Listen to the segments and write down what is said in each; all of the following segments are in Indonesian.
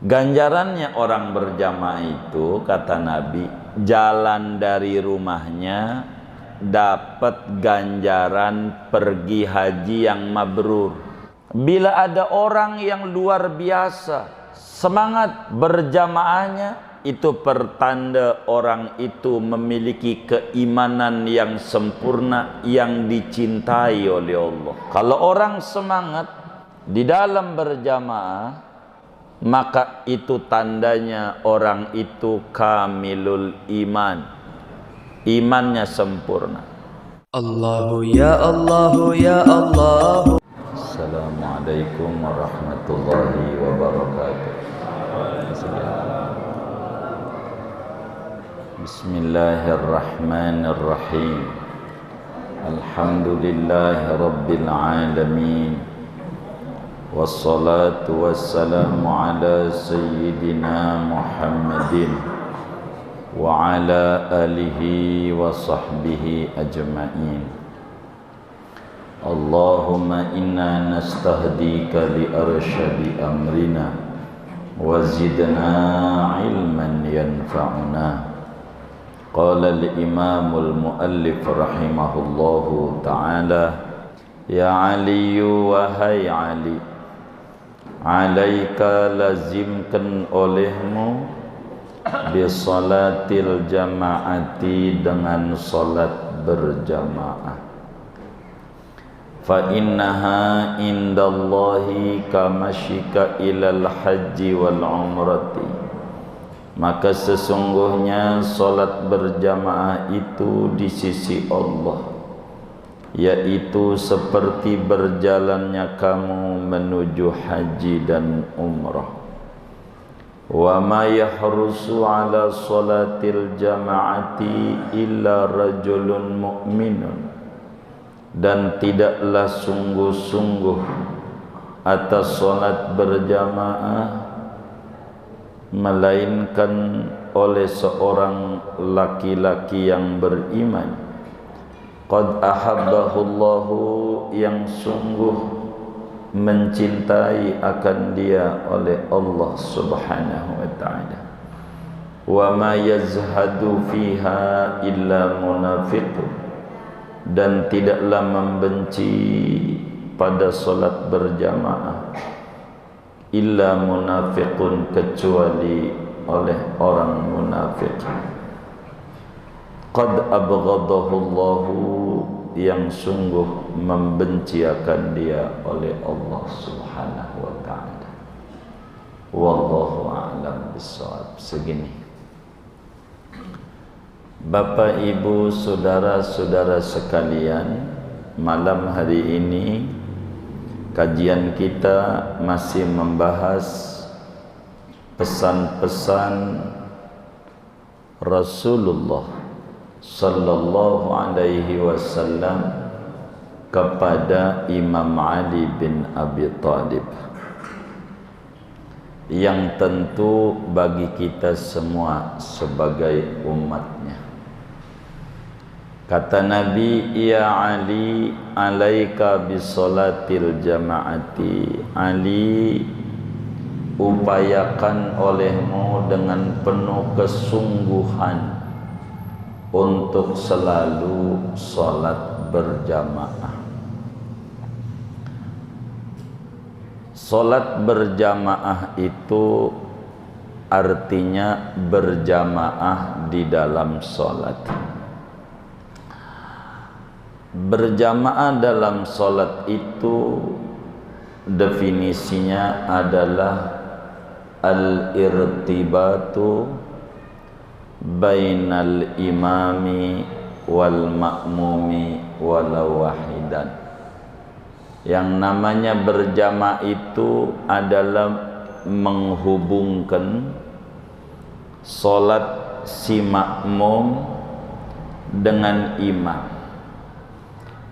Ganjarannya orang berjamaah itu, kata Nabi, jalan dari rumahnya dapat ganjaran pergi haji yang mabrur. Bila ada orang yang luar biasa semangat berjamaahnya, itu pertanda orang itu memiliki keimanan yang sempurna, yang dicintai oleh Allah. Kalau orang semangat di dalam berjamaah, maka itu tandanya orang itu kamilul iman, imannya sempurna. Allahu ya Allahu ya Allahu. Assalamualaikum warahmatullahi wabarakatuh. Bismillahirrahmanirrahim. Alhamdulillahi rabbil alamin. Wassalatu wassalamu ala sayyidina Muhammadin wa ala alihi wa sahbihi ajma'in. Allahumma inna nastahdika li arsyadi amrina wa zidna ilman yanfa'una. Qala al-imamul muallif rahimahullahu ta'ala, ya Ali wahai Ali, alaika lazimkan olehmu bisolatil jamaati, dengan salat berjamaah. Fa innaha indallahi kamasyika ilal haji wal umrati, maka sesungguhnya salat berjamaah itu di sisi Allah, yaitu seperti berjalannya kamu menuju haji dan umrah. Wa ma yahrusu ala salatil jamaati illa rajulun mu'minun, dan tidaklah sungguh-sungguh atas salat berjamaah melainkan oleh seorang laki-laki yang beriman, qad ahabbahullahu, yang sungguh mencintai akan dia oleh Allah subhanahu wa ta'ala. Wa ma yazhadu fiha illa munafiqun, dan tidaklah membenci pada salat berjamaah illa munafiqun, kecuali oleh orang munafik. Qad abghadahullahu, yang sungguh membenci akan dia oleh Allah subhanahu wa ta'ala. Wallahu a'lam bissawab. Segini, Bapak, Ibu, saudara-saudara sekalian, malam hari ini kajian kita masih membahas pesan-pesan Rasulullah sallallahu alaihi wasallam kepada Imam Ali bin Abi Thalib, yang tentu bagi kita semua sebagai umatnya. Kata Nabi, ya Ali, alaika bisolatil jamaati. Ali, upayakan olehmu dengan penuh kesungguhan untuk selalu salat berjamaah. Salat berjamaah itu artinya berjamaah di dalam salat. Berjamaah dalam salat itu definisinya adalah al-irtibatu bainal imami wal ma'mumi walau wahidan. Yang namanya berjamaah itu adalah menghubungkan salat si makmum dengan imam.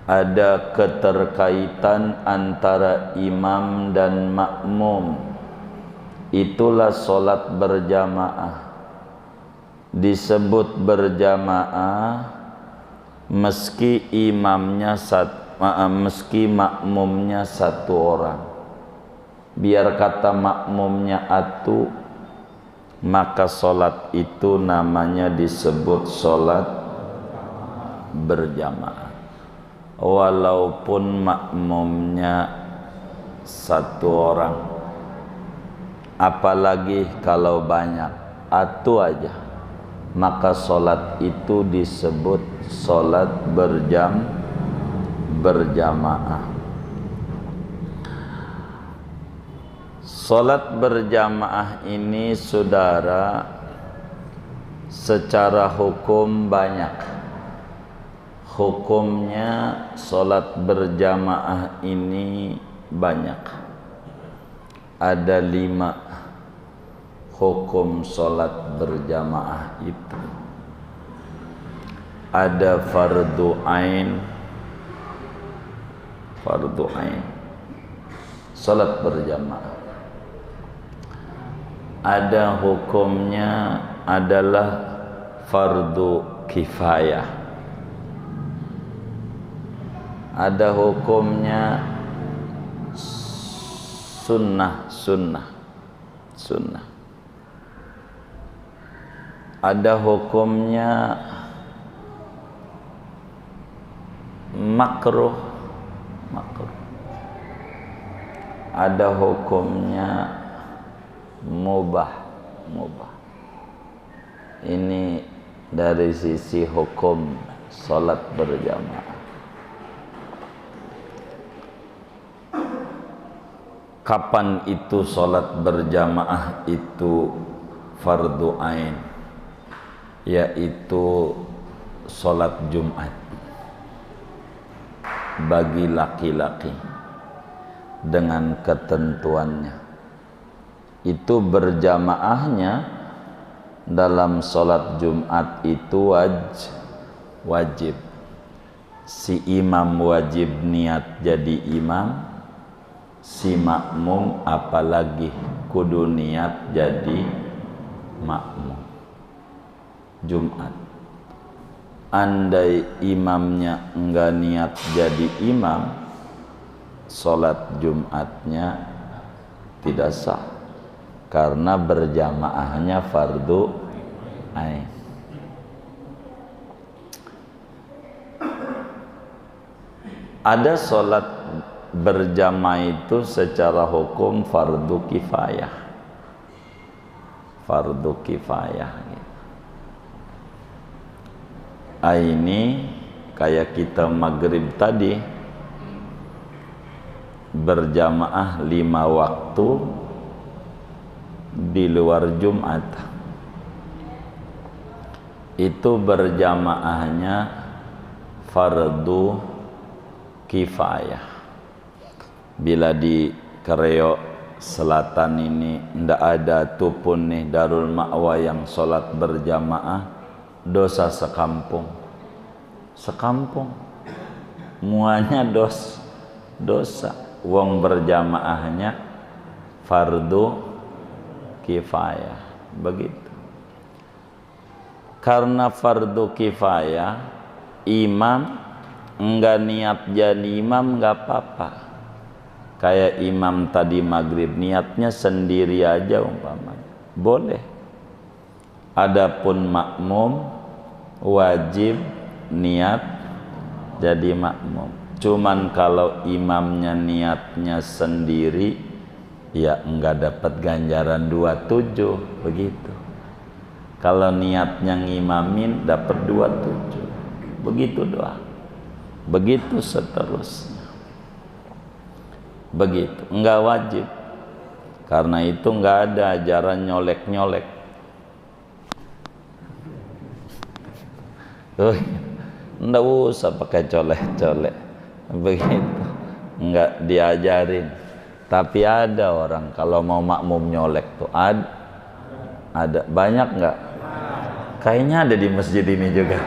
Ada keterkaitan antara imam dan makmum. Itulah salat berjamaah. Disebut berjamaah meski meski makmumnya satu orang. Biar kata makmumnya atu, maka solat itu namanya disebut solat berjamaah, walaupun makmumnya satu orang. Apalagi kalau banyak, atu aja, maka solat itu disebut solat berjamaah. Solat berjamaah ini saudara secara hukum banyak. Hukumnya solat berjamaah ini banyak. Ada 5 hukum solat berjamaah itu. Ada fardu ain, solat berjamaah. Ada hukumnya adalah fardu kifayah. Ada hukumnya sunnah. Ada hukumnya makruh. Ada hukumnya mubah. Ini dari sisi hukum salat berjamaah. Kapan itu salat berjamaah itu fardu ain? Yaitu salat Jumat bagi laki-laki dengan ketentuannya. Itu berjamaahnya dalam sholat Jumat itu wajib. Si imam wajib niat jadi imam, si makmum apalagi kudu niat jadi makmum Jumat. Andai imamnya enggak niat jadi imam, sholat Jumatnya tidak sah, karena berjamaahnya fardu ain. Ada solat berjamaah itu secara hukum fardu kifayah. Ini kayak kita maghrib tadi berjamaah 5 waktu di luar Jumat, itu berjamaahnya fardu kifayah. Bila di Kreo Selatan ini ndak ada tupun nih Darul Ma'wa yang sholat berjamaah, dosa sekampung muanya dosa. Wong berjamaahnya fardu kifayah, begitu. Karena fardu kifayah, imam enggak niat jadi imam enggak apa-apa. Kayak imam tadi maghrib niatnya sendiri aja umpamanya, boleh. Adapun makmum wajib niat jadi makmum. Cuman kalau imamnya niatnya sendiri, ya enggak dapat ganjaran 27, begitu. Kalau niatnya ngimamin dapat 27, begitu doa. Begitu seterusnya. Begitu, enggak wajib. Karena itu enggak ada ajaran nyolek-nyolek. Enggak usah pakai colek-colek. Begitu. Enggak diajarin. Tapi ada orang kalau mau makmum nyolek tuh ada. Banyak enggak? Kayaknya ada di masjid ini juga.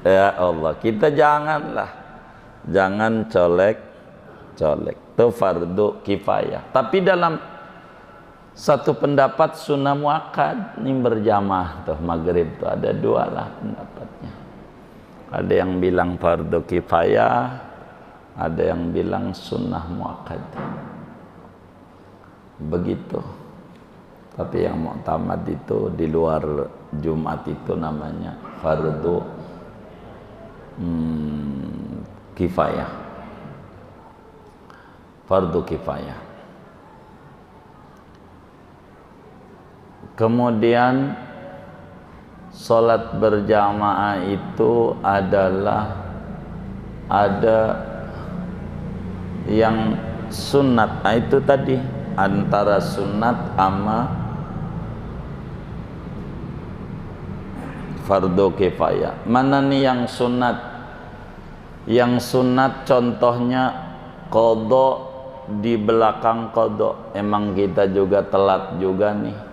Ya Allah, kita jangan colek. Itu fardu kifayah. Tapi dalam satu pendapat sunnah muakkad ini berjamaah tuh maghrib tuh ada 2 lah pendapatnya. Ada yang bilang fardu kifayah, ada yang bilang sunnah muakkad. begitu. Tapi yang mu'tamad itu di luar Jumat itu namanya fardu kifayah. Fardu kifayah. Kemudian sholat berjamaah itu adalah ada yang sunat. Nah, itu tadi antara sunat sama fardu kifayah. Mana nih yang sunat? Yang sunat contohnya qadha di belakang qadha. Emang kita juga telat juga nih.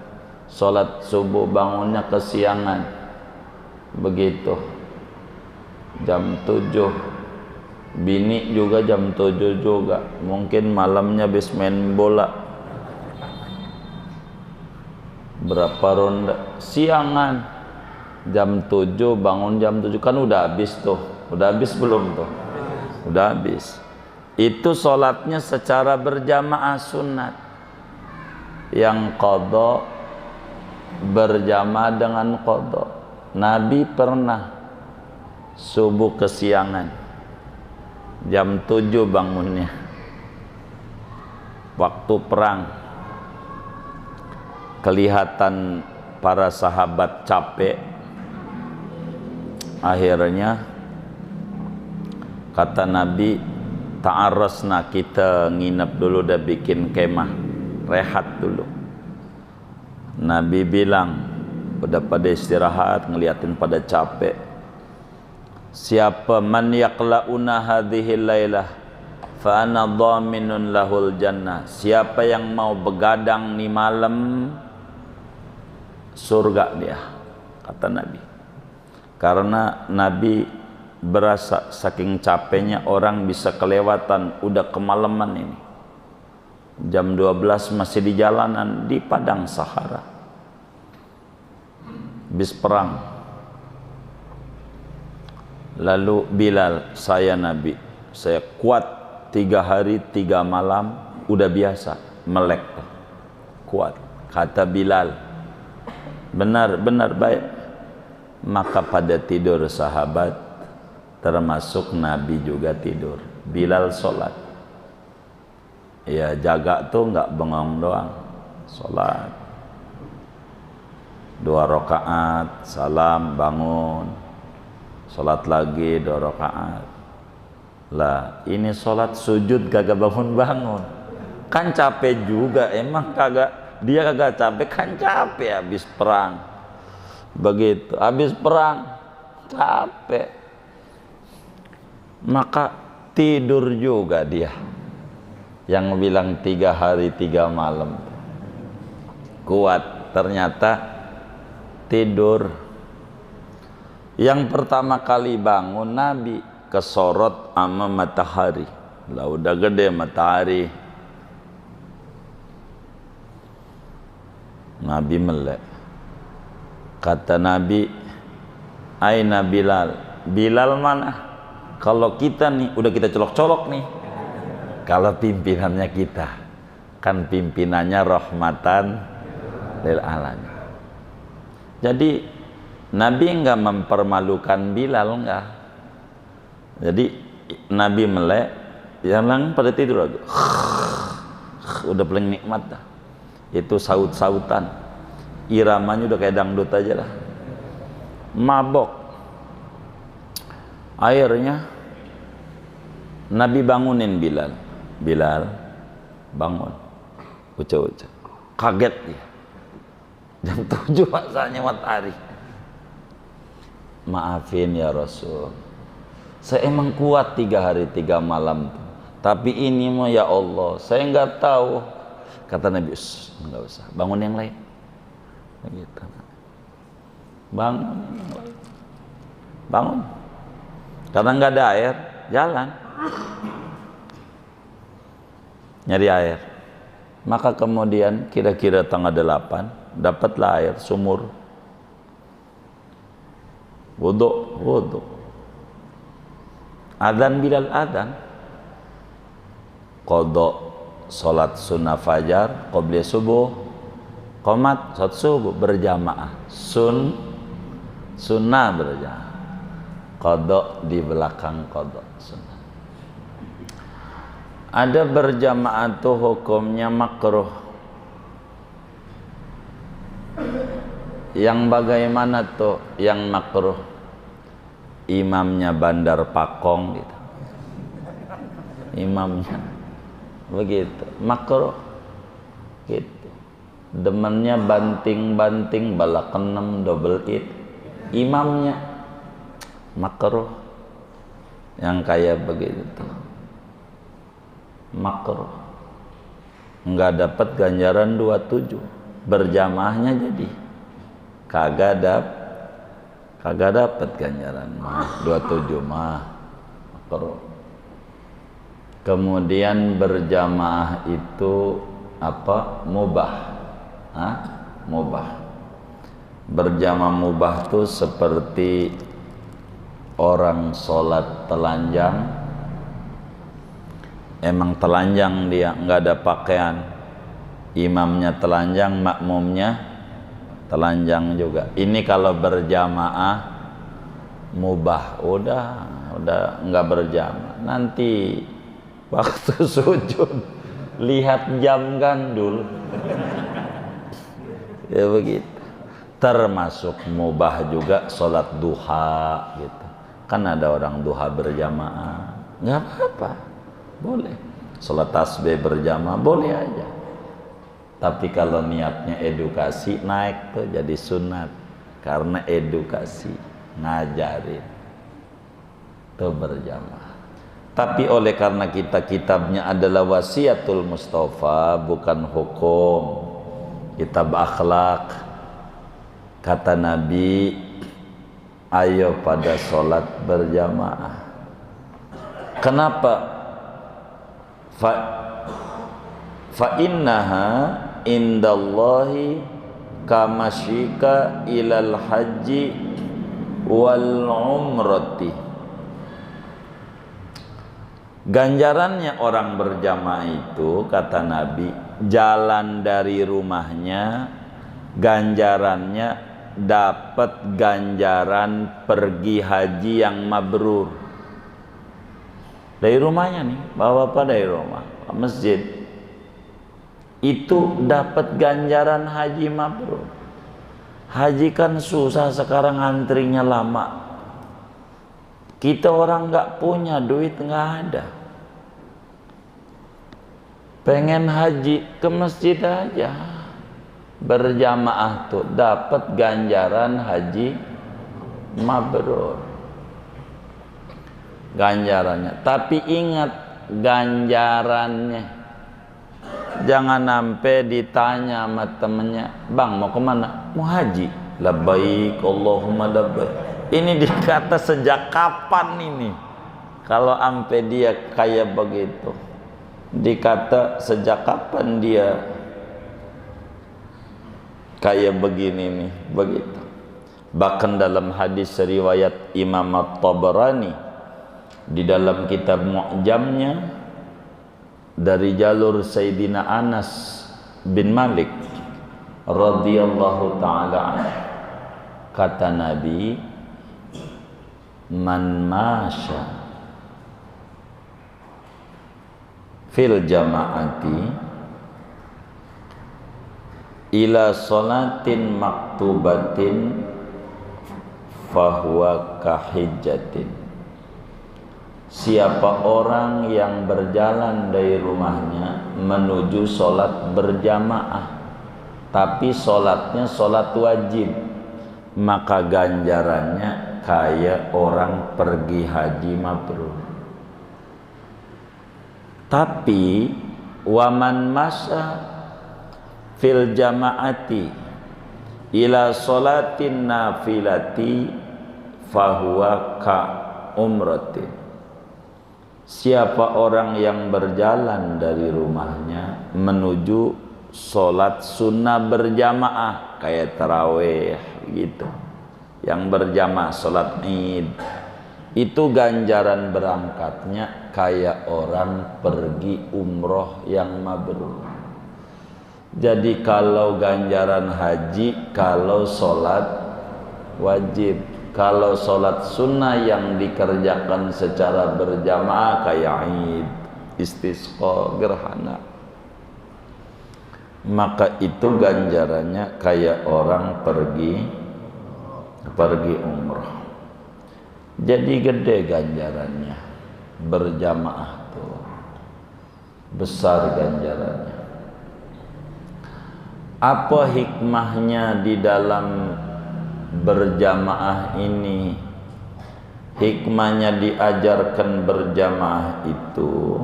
Sholat subuh bangunnya kesiangan. Begitu. Jam 7. Bini juga jam 7 juga. Mungkin malamnya habis main bola. Berapa ronde? Siangan. Jam 7 bangun jam 7 kan udah habis tuh. Udah habis belum tuh? Udah habis. Itu sholatnya secara berjamaah sunat. Yang qadha berjamaah dengan qadha. Nabi pernah subuh kesiangan. Jam 7 bangunnya. Waktu perang. Kelihatan para sahabat capek. Akhirnya kata Nabi, ta'arrasna, kita nginep dulu, udah bikin kemah, rehat dulu. Nabi bilang, udah pada istirahat, ngeliatin pada capek, siapa man yaqla'una hadhil lailah fa ana dhaminun lahul jannah. Siapa yang mau begadang nih malam, surga dia, kata Nabi. Karena Nabi berasa saking capeknya orang bisa kelewatan, udah kemalaman ini. Jam 12 masih di jalanan di padang Sahara. Habis perang. Lalu Bilal, saya Nabi, saya kuat 3 hari 3 malam, udah biasa, melek, kuat. Kata Bilal, benar baik. Maka pada tidur sahabat, termasuk Nabi juga tidur. Bilal sholat. Ya jaga tuh nggak bengong doang, sholat 2 rakaat, salam, bangun, sholat lagi 2 rakaat. Lah ini sholat sujud kagak bangun-bangun, kan capek juga. Emang dia kagak capek? Kan capek habis perang. Begitu habis perang capek, maka tidur juga dia. Yang bilang 3 hari 3 malam kuat, ternyata tidur. Yang pertama kali bangun Nabi kesorot sama matahari. Lah udah gede matahari, Nabi melek. Kata Nabi, aina Bilal? Bilal mana? Kalau kita nih udah kita colok-colok nih. Kalau pimpinannya kita, kan pimpinannya rahmatan lil alamin. Jadi Nabi enggak mempermalukan Bilal, enggak. Jadi Nabi melek, yang lain pada tidur lagi. Udah paling nikmat dah. Itu saut-sautan. Iramanya udah kayak dangdut aja lah. Mabok. Akhirnya Nabi bangunin Bilal. Bilal, bangun. Uca-uca. Kaget dia. Jam 7 masanya matahari. Maafin ya Rasul, saya emang kuat 3 hari 3 malam, tapi ini mah ya Allah, saya nggak tahu. Kata Nabi, nggak usah, bangun yang lain. Gitu. Bangun yang lain. Bangun. Karena nggak ada air, jalan. Nyari air. Maka kemudian kira-kira tanggal 8 dapatlah air sumur. Wudu. Adzan Bilal adzan. Qadha sholat sunnah fajar, qobliyah subuh, qomat, sholat subuh berjamaah, sunnah berjamaah, qadha di belakang qadha sunnah. Ada berjamaah tuh hukumnya makruh. Yang bagaimana tuh yang makruh? Imamnya bandar pakong gitu. Imamnya begitu, makruh gitu. Demennya banting-banting balak 6 double it. Imamnya makruh. Yang kayak begitu makruh. Enggak dapat ganjaran 27. Berjamaahnya jadi kagak dapat ganjaran 27 mah makruh. Kemudian berjamaah itu apa? Mubah. Mubah. Berjamaah mubah tuh seperti orang sholat telanjang. Emang telanjang dia, nggak ada pakaian. Imamnya telanjang, makmumnya telanjang juga. Ini kalau berjamaah mubah, udah nggak berjamaah. Nanti waktu sujud lihat jam gandul. Ya begitu. Termasuk mubah juga sholat duha gitu. Kan ada orang duha berjamaah, nggak apa-apa, boleh. Sholat tasbih berjamaah boleh aja. Tapi kalau niatnya edukasi, naik tuh jadi sunat. Karena edukasi, ngajarin tuh berjamaah. Tapi oleh karena kitabnya adalah Wasiatul Mustafa, bukan hukum, kitab akhlak, kata Nabi, ayo pada sholat berjamaah. Kenapa? Fa innaha indallahi kamasyika ilal haji wal umrati. Ganjarannya orang berjamaah itu, kata Nabi, jalan dari rumahnya, ganjarannya dapat ganjaran pergi haji yang mabrur. Dari rumahnya nih, bapak-bapak dari rumah ke masjid, itu dapat ganjaran haji mabrur. Haji kan susah sekarang, antrinya lama. Kita orang nggak punya duit, nggak ada. Pengen haji ke masjid aja, berjamaah tuh dapat ganjaran haji mabrur. Ganjarannya. Tapi ingat ganjarannya. Jangan sampai ditanya sama temennya, bang mau kemana? Mau haji. Labbaik Allahumma labbaik. Ini dikata sejak kapan ini? Kalau sampai dia kayak begitu, dikata sejak kapan dia kayak begini nih, begitu. Bahkan dalam hadis riwayat Imam At-Tabarani di dalam kitab Mu'jamnya dari jalur Sayyidina Anas bin Malik radhiyallahu ta'ala anhu, kata Nabi, man masya fil jama'ati ila salatin maktubatin fahuwa kahijjatin. Siapa orang yang berjalan dari rumahnya menuju sholat berjamaah, tapi sholatnya sholat wajib, maka ganjarannya kayak orang pergi haji mabrur. Tapi waman masa fil jamaati ila sholatin nafilati fahuwa ka umratin. Siapa orang yang berjalan dari rumahnya menuju sholat sunnah berjamaah kayak tarawih gitu, yang berjamaah sholat id itu ganjaran berangkatnya kayak orang pergi umroh yang mabrur. Jadi kalau ganjaran haji, kalau sholat wajib, kalau sholat sunnah yang dikerjakan secara berjamaah kayak Id, istisqa, gerhana, maka itu ganjarannya kayak orang pergi umroh. Jadi gede ganjarannya, berjamaah tuh besar ganjarannya. Apa hikmahnya di dalam berjamaah ini? Hikmahnya diajarkan berjamaah itu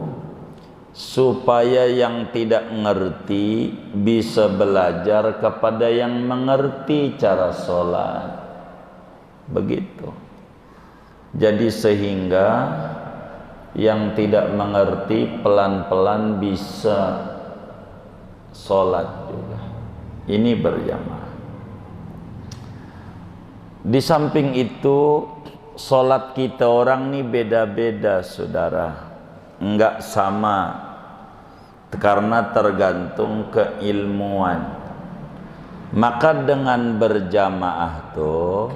supaya yang tidak ngerti bisa belajar kepada yang mengerti cara sholat. Begitu. Jadi sehingga yang tidak mengerti pelan-pelan bisa sholat juga. Ini berjamaah. Di samping itu, sholat kita orang ini beda-beda, saudara. Enggak sama, karena tergantung keilmuan. Maka dengan berjamaah tuh,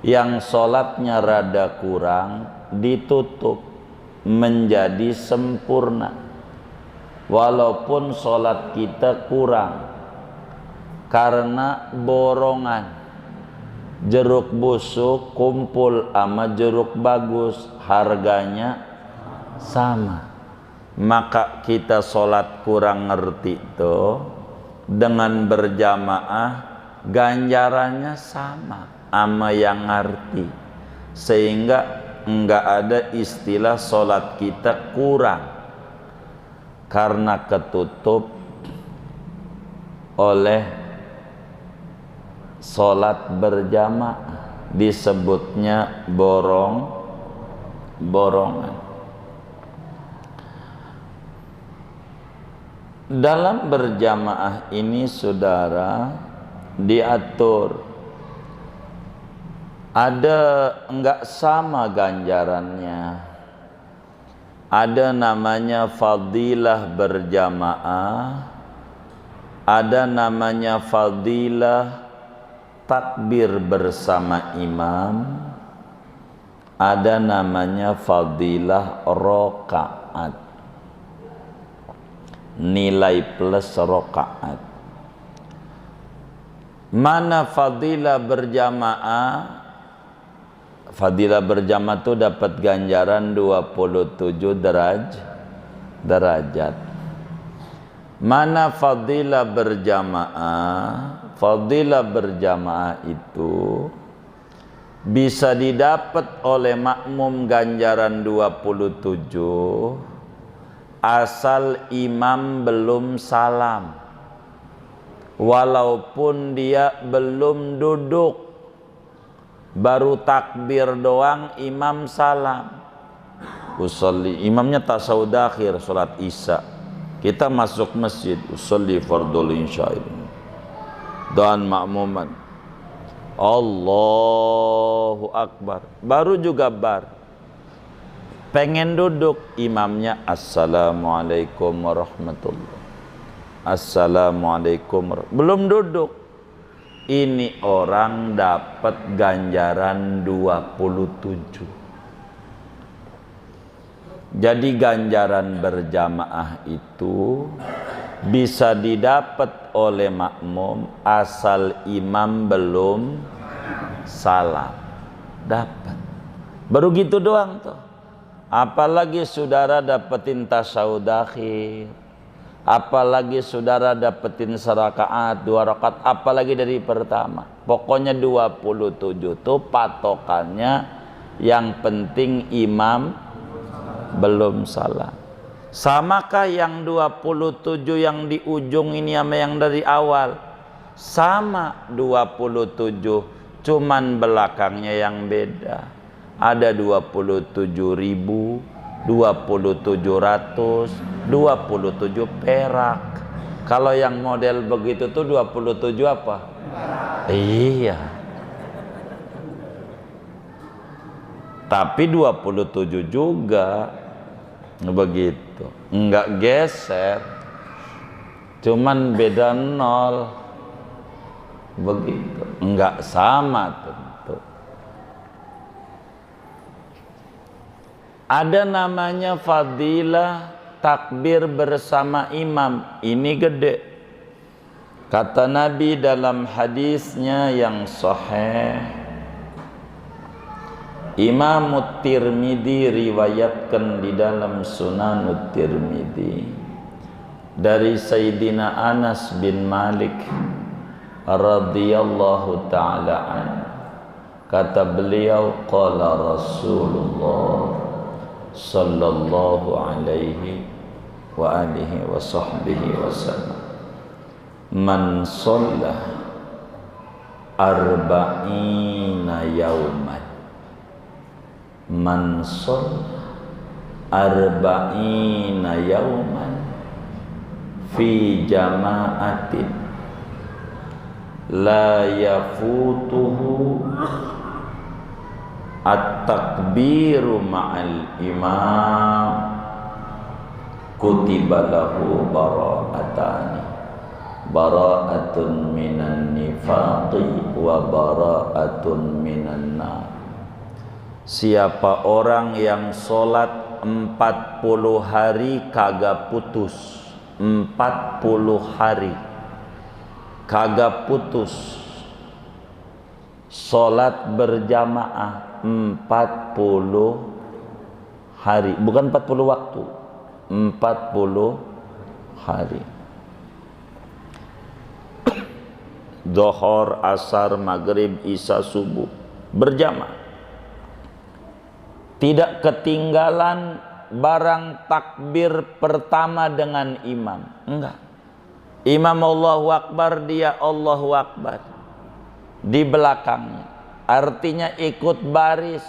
yang sholatnya rada kurang ditutup menjadi sempurna. Walaupun sholat kita kurang karena borongan, jeruk busuk kumpul sama jeruk bagus, harganya sama. Maka kita sholat kurang ngerti tuh, dengan berjamaah ganjarannya sama yang ngerti, sehingga enggak ada istilah sholat kita kurang karena ketutup oleh sholat berjamaah, disebutnya borongan. Dalam berjamaah ini, saudara, diatur ada enggak sama ganjarannya. Ada namanya fadilah berjamaah, ada namanya fadilah takbir bersama imam, ada namanya fadilah rokaat, nilai plus rokaat. Mana fadilah berjamaah? Fadilah berjamaah itu dapat ganjaran 27 derajat. Mana fadilah berjamaah? Fadilah berjamaah itu bisa didapat oleh makmum ganjaran 27 asal imam belum salam, walaupun dia belum duduk, baru takbir doang imam salam. Usolli, imamnya tasawuf akhir salat isya, kita masuk masjid, usolli fardul insya dan makmuman Allahu Akbar, baru juga pengen duduk, imamnya assalamualaikum warahmatullahi, assalamualaikum, belum duduk. Ini orang dapat ganjaran 27. Jadi ganjaran berjamaah itu bisa didapat oleh makmum asal imam belum salam, dapat. Baru gitu doang tuh. Apalagi saudara dapetin tasyahud akhir, apalagi saudara dapetin serakaat 2 rakaat, apalagi dari pertama. Pokoknya 27 tuh patokannya, yang penting imam belum salam. Samakah yang 27 yang di ujung ini sama yang dari awal? Sama 27, cuman belakangnya yang beda. Ada 27.000, 2700, 27 perak. Kalau yang model begitu tuh 27 apa? Iya. Tapi 27 juga begitu, enggak geser, cuman beda 0 begitu, enggak sama tentu. Ada namanya fadilah takbir bersama imam, ini gede. Kata Nabi dalam hadisnya yang sahih, Imam Tirmidzi riwayatkan di dalam Sunan Tirmidzi dari Sayyidina Anas bin Malik radhiyallahu taala anhu, kata beliau, qala Rasulullah sallallahu alaihi wa alihi wa sahbihi wasallam, man shalla arba'ina yauman, man shalla arba'ina yauman fi jama'atin la yafutuhu at-takbiru ma'al imam kutiba lahu bara'atani, bara'atun minan nifaqi wa bara'atun minan nar. Siapa orang yang sholat 40 hari kagak putus, 40 hari kagak putus, sholat berjamaah 40 hari, bukan 40 waktu, 40 hari. Zuhur, asar, maghrib, isya, subuh berjamaah, tidak ketinggalan barang takbir pertama dengan imam, enggak. Imam Allahu Akbar, dia Allahu Akbar di belakangnya, artinya ikut baris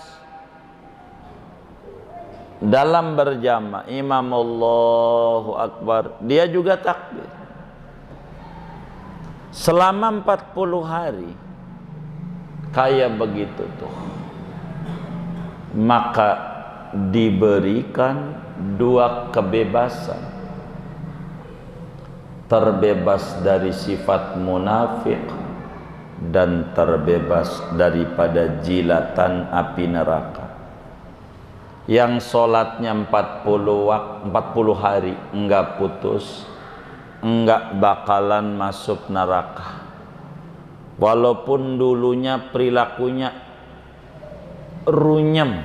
dalam berjamaah. Imam Allahu Akbar, dia juga takbir selama 40 hari kayak begitu tuh. Maka diberikan 2 kebebasan, terbebas dari sifat munafik dan terbebas daripada jilatan api neraka. Yang sholatnya 40 hari enggak putus, enggak bakalan masuk neraka, walaupun dulunya perilakunya runyem,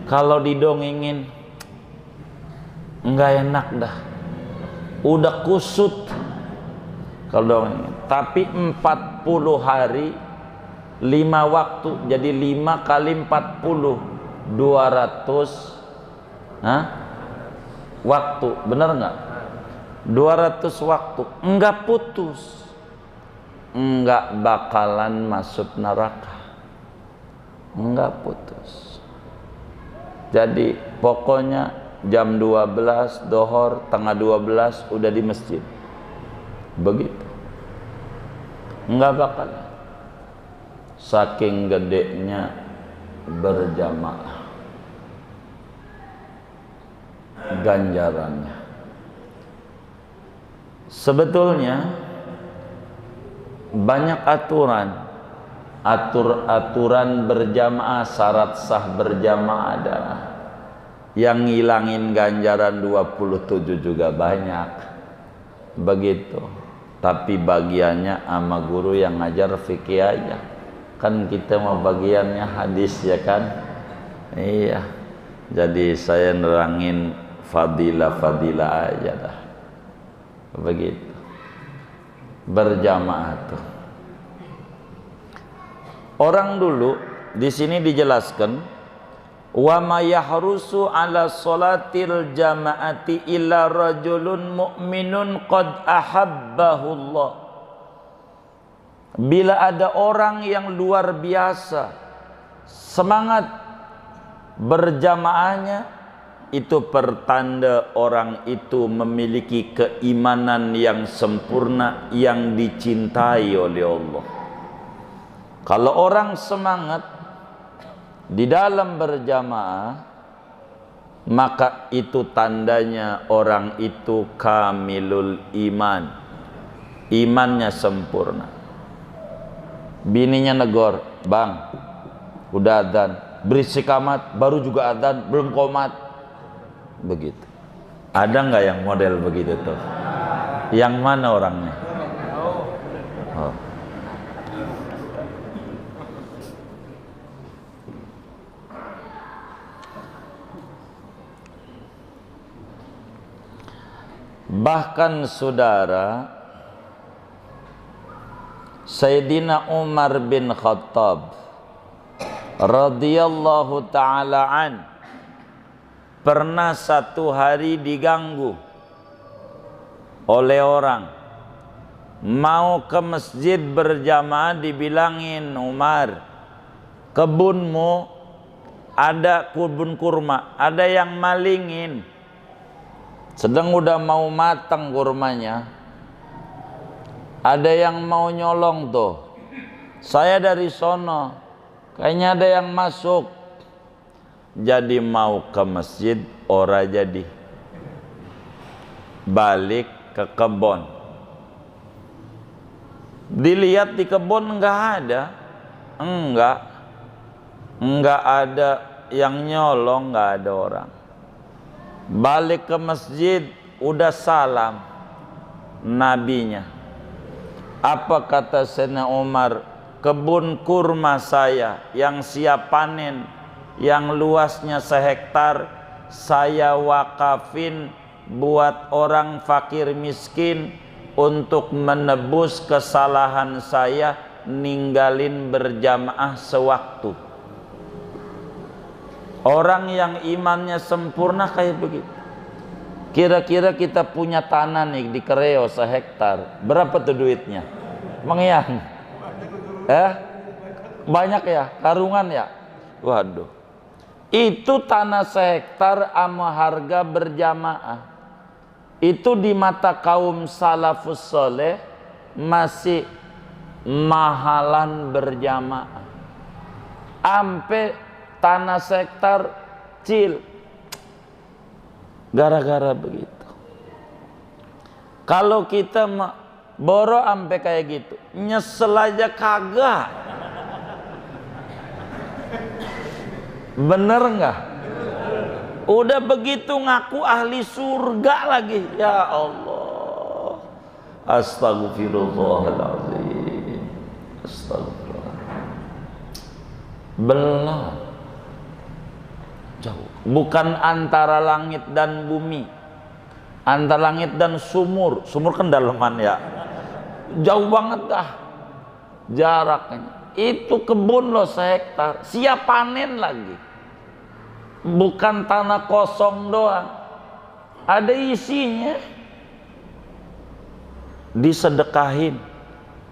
kalau didongengin enggak enak dah, udah kusut kalau dongengin. Tapi 40 hari 5 waktu, jadi 5 kali 40 200 waktu, bener nggak? 200 waktu enggak putus, enggak bakalan masuk neraka, enggak putus. Jadi pokoknya jam 12 dohor, tengah 12 udah di masjid, begitu, enggak bakalan. Saking gedenya berjamaah ganjarannya. Sebetulnya banyak aturan berjamaah, syarat sah berjamaah adalah yang ngilangin ganjaran 27 juga banyak begitu. Tapi bagiannya sama guru yang ngajar fikih aja, kan kita mau bagiannya hadis, ya kan? Iya, jadi saya nerangin fadilah aja dah, begitu berjamaah tuh. Orang dulu di sini dijelaskan, wa ma yahrusu ala salatil jamaati illa rajulun mu'minun qad ahabbahullah. Bila ada orang yang luar biasa semangat berjamaahnya, itu pertanda orang itu memiliki keimanan yang sempurna, yang dicintai oleh Allah. Kalau orang semangat di dalam berjamaah, maka itu tandanya orang itu kamilul iman, imannya sempurna. Bininya negor, bang, udah adzan, berisik amat, baru juga adzan, belum qomat, begitu. Ada nggak yang model begitu tuh? Yang mana orangnya? Oh. Bahkan saudara, Sayyidina Umar bin Khattab radhiyallahu ta'ala an pernah satu hari diganggu oleh orang, mau ke masjid berjamaah, dibilangin, Umar, kebunmu ada kebun kurma, ada yang malingin, sedang udah mau matang kurmanya, ada yang mau nyolong tuh, saya dari sono, kayaknya ada yang masuk. Jadi mau ke masjid, ora jadi, balik ke kebun. Dilihat di kebun enggak ada, enggak ada yang nyolong, enggak ada orang. Balik ke masjid, udah salam nabinya. Apa kata Sayyidina Umar? Kebun kurma saya yang siap panen, yang luasnya sehektar, saya wakafin buat orang fakir miskin untuk menebus kesalahan saya ninggalin berjamaah sewaktu. Orang yang imannya sempurna kayak begitu. Kira-kira kita punya tanah nih di Kereo sehektar, berapa tuh duitnya? Mengyang? Banyak ya, karungan ya. Waduh, itu tanah sehektar sama harga berjamaah, itu di mata kaum salafus soleh masih mahalan berjamaah. Ampe tanah sehektar cil, gara-gara begitu. Kalau kita boro ampe kayak gitu, nyesel aja kagak. Bener nggak? Udah begitu ngaku ahli surga lagi. Ya Allah, astagfirullahaladzim, astagfirullah. Belum, jauh. Bukan antara langit dan bumi, antara langit dan sumur. Sumur kan daleman ya, jauh banget dah jaraknya. Itu kebun lo sehektar, siap panen lagi. Bukan tanah kosong doang, ada isinya. Disedekahin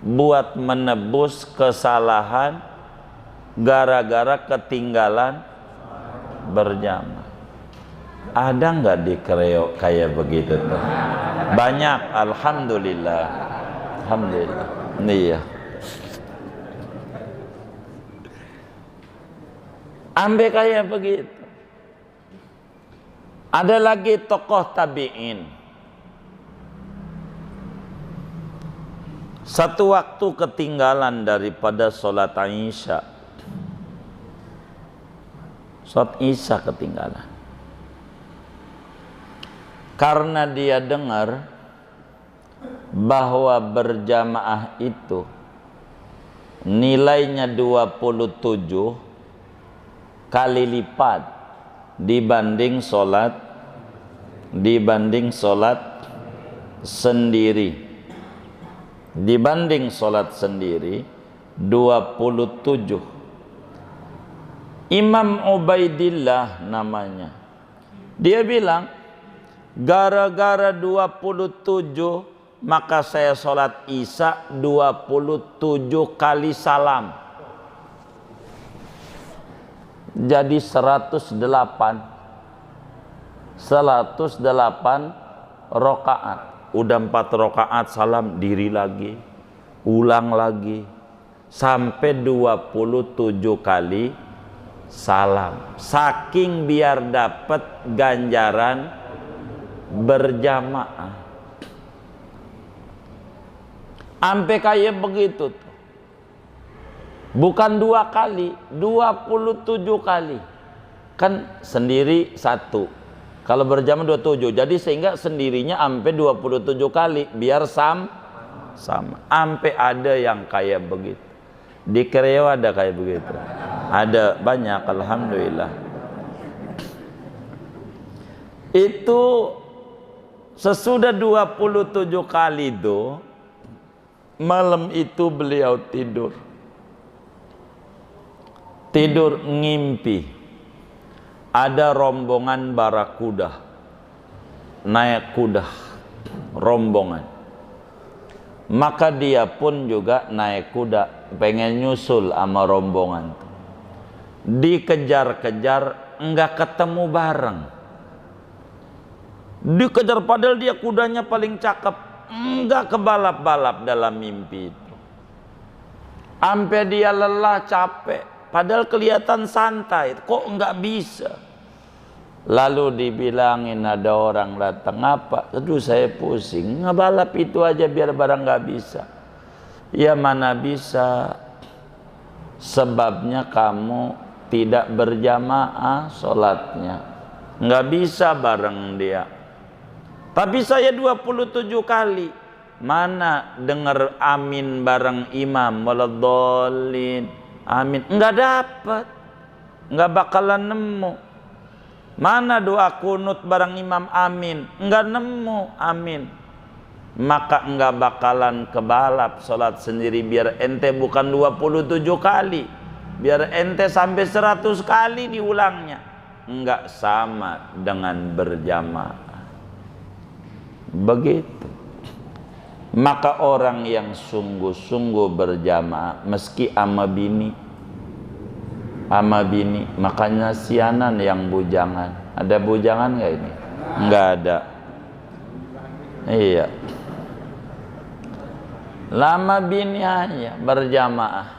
buat menebus kesalahan gara-gara ketinggalan berjamaah. Ada nggak di Kreo kayak begitu tuh? Banyak, alhamdulillah. Alhamdulillah. Iya. Ambil kayak begitu. Ada lagi tokoh tabi'in. Satu waktu ketinggalan daripada sholat Isya. Sholat Isya ketinggalan. Karena dia dengar bahwa berjamaah itu nilainya 27 kali lipat dibanding sholat sendiri. Dibanding sholat sendiri 27. Imam Ubaidillah namanya, dia bilang, gara-gara 27 maka saya sholat Isya 27 kali salam, jadi 108 rokaat. Udah 4 rokaat salam, diri lagi, ulang lagi, sampai 27 kali salam, saking biar dapat ganjaran berjamaah. Sampai kayak begitu tuh. Bukan 2 kali, 27 kali. Kan sendiri 1. Kalau berjamaah 27. Jadi sehingga sendirinya sampai 27 kali biar sama. Sampai ada yang kayak begitu. Di Kreo ada kayak begitu. Ada banyak, alhamdulillah. Itu sesudah 27 kali itu, malam itu beliau tidur ngimpi ada rombongan barakuda naik kuda, rombongan. Maka dia pun juga naik kuda pengen nyusul sama rombongan. Dikejar-kejar enggak ketemu bareng, dikejar padahal dia kudanya paling cakep, enggak kebalap-balap dalam mimpi itu. Sampai dia lelah, capek, padahal kelihatan santai, kok enggak bisa. Lalu dibilangin ada orang datang, apa? Aduh saya pusing, ngebalap itu aja biar barang enggak bisa. Ya mana bisa, sebabnya kamu tidak berjamaah sholatnya, enggak bisa bareng dia. Tapi saya 27 kali. Mana dengar amin bareng imam waladhdallin. Amin. Enggak dapat. Enggak bakalan nemu. Mana doa kunut bareng imam amin. Enggak nemu amin. Maka enggak bakalan kebalap salat sendiri biar ente bukan 27 kali. Biar ente sampai 100 kali diulangnya. Enggak sama dengan berjamaah. Begitu. Maka orang yang sungguh-sungguh berjamaah meski ama bini, makanya sianan yang bujangan. Ada bujangan nggak ini? Nggak ada. Iya. Lama bini hanya berjamaah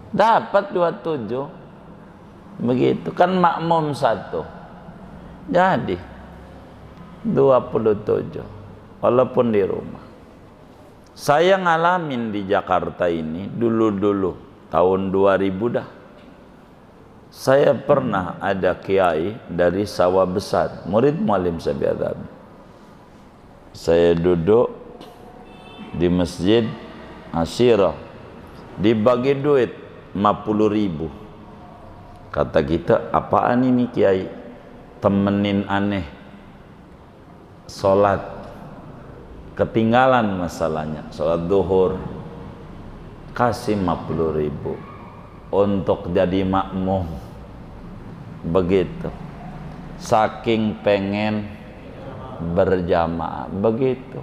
dapat 27. Begitu kan makmum 1. Jadi 27 walaupun di rumah. Saya ngalamin di Jakarta ini dulu tahun 2000 dah. Saya pernah ada kiai dari Sawah Besar, murid Muallim Sabiadab. Saya duduk di masjid Asyirah, dibagi duit 50.000. Kata kita, apaan ini kiai? Temenin aneh sholat, ketinggalan masalahnya sholat duhur, kasih 50.000 untuk jadi makmum. Begitu, saking pengen berjamaah. Begitu,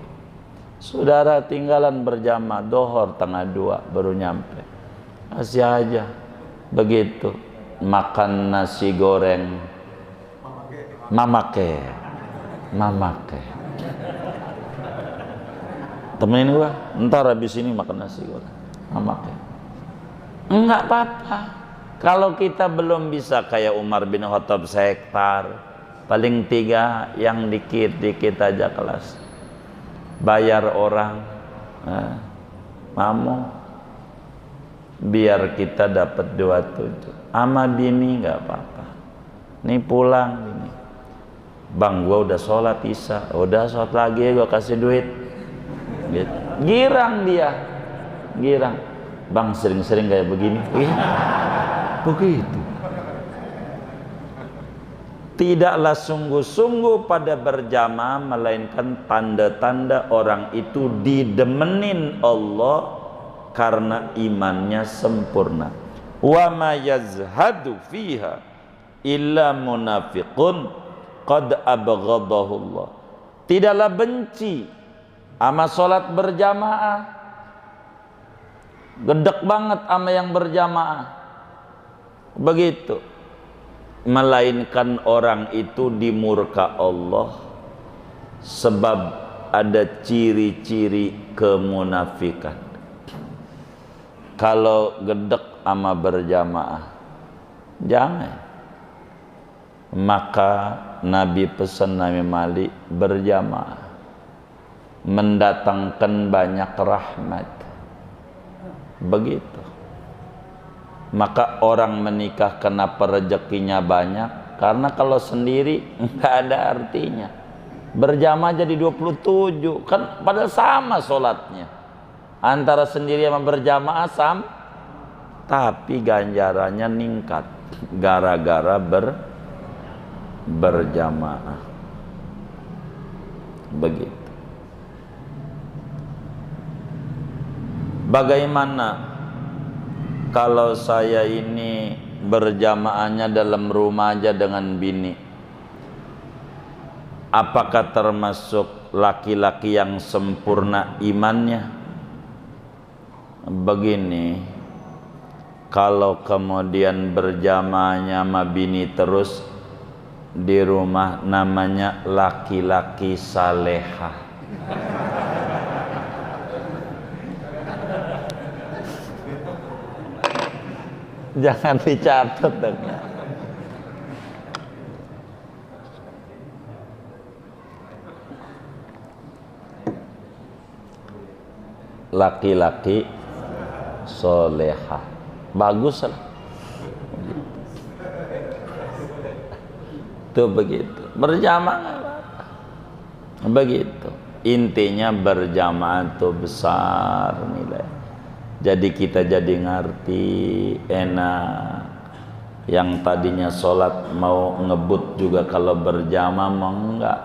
saudara tinggalan berjamaah duhur tengah 2 baru nyampe, kasih aja. Begitu, makan nasi goreng mamake temenin gua, ntar habis ini makan nasi goreng mamake. Enggak apa-apa kalau kita belum bisa kayak Umar bin Khattab sehektar, paling 3 yang dikit-dikit aja kelas, bayar orang mamu biar kita dapat 27. Ama bini nggak apa-apa, nih pulang ini, bang gua udah sholat isya, udah sholat lagi gua kasih duit gitu. Girang dia, girang, bang sering-sering kayak begini. Begitu. Tidaklah sungguh-sungguh pada berjamaah, melainkan tanda-tanda orang itu didemenin Allah karena imannya sempurna. Wa ma yazhadu fiha illa munafiqun qad abghadahu Allah. Tidaklah benci sama sholat berjamaah, gedek banget sama yang berjamaah, begitu, melainkan orang itu dimurka Allah sebab ada ciri-ciri kemunafikan. Kalau gedek sama berjamaah, Jangan. Maka Nabi pesan Nabi Malik berjamaah mendatangkan banyak rahmat. Begitu. Maka orang menikah kenapa rezekinya banyak? Karena kalau sendiri nggak ada artinya. Berjamaah jadi 27 kan padahal sama sholatnya. Antara sendiri sama berjamaah sama, tapi ganjarannya ningkat gara-gara berjamaah. Begitu. Bagaimana kalau saya ini berjamaahnya dalam rumah aja dengan bini? Apakah termasuk laki-laki yang sempurna imannya? Begini, kalau kemudian berjamaahnya sama bini terus di rumah, namanya laki-laki salehah. Jangan dicatat dong. Laki-laki solehah, bagus lah. Tuh begitu. Berjamaah begitu. Intinya berjamaah tuh besar nilai. Jadi kita jadi ngerti enak. Yang tadinya sholat mau ngebut juga kalau berjamaah mau enggak.